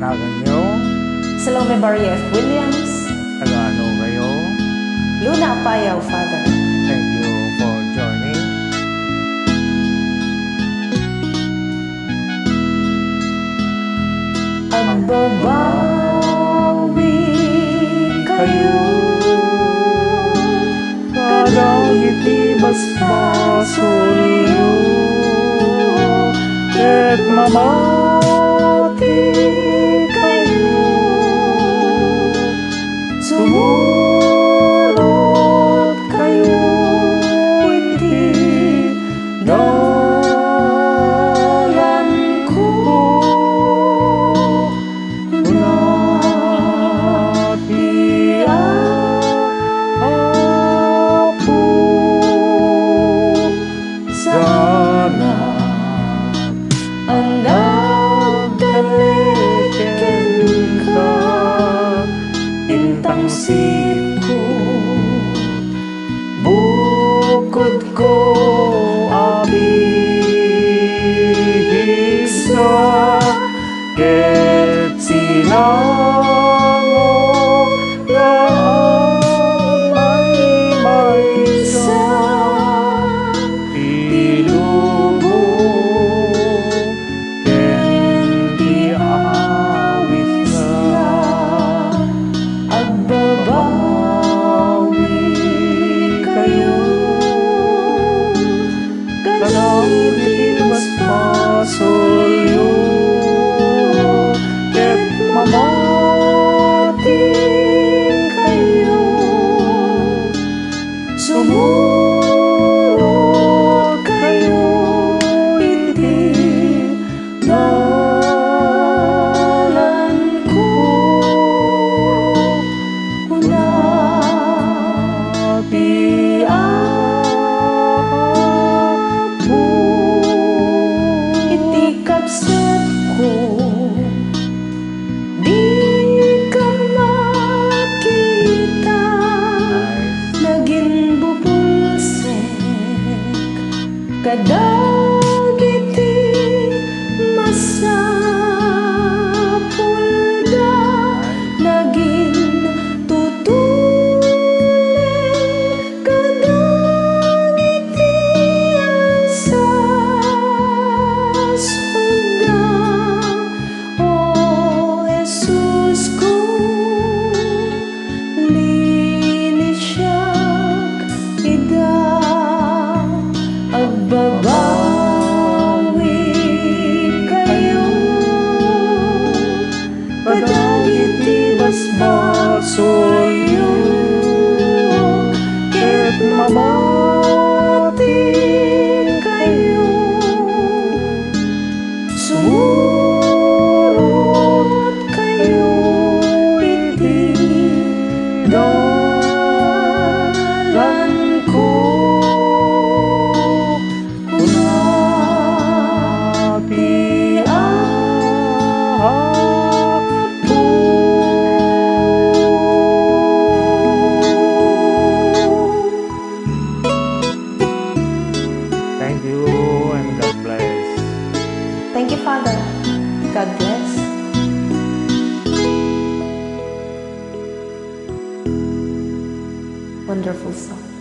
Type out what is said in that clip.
panagan nyo? Salome Barrier F. Williams. Taga-ano kayo? Luna Apayaw, Father. Thank you for joining. Agbabawi kayo, Kadagiti basbasolyo, ket mamati kayo. Sumurot kayo iti dalan ko. Unati Apo, sana ang nagdaliken ka, intang siko, bukod ko abig sa ket sinango nga may sa pilubog ken ti awit nga agbabawi kayo, kadagiti basbasolyo, ket mamati kayo. sumurot kayo iti dalan ko. Unati Apo, Iti kapsat ko, di ka makita, naging bubulsek, kadagiti masapulda, naging tutulen, kadagiti asasunda. O Jesus ko, linisyak ida, agbabawi kayo, kadagiti basbasolyo, ket mamati kayo. Sumurot kayo iti dalan ko. Unati Apo. Thank you and God bless. Thank you, Father. God bless. Wonderful song.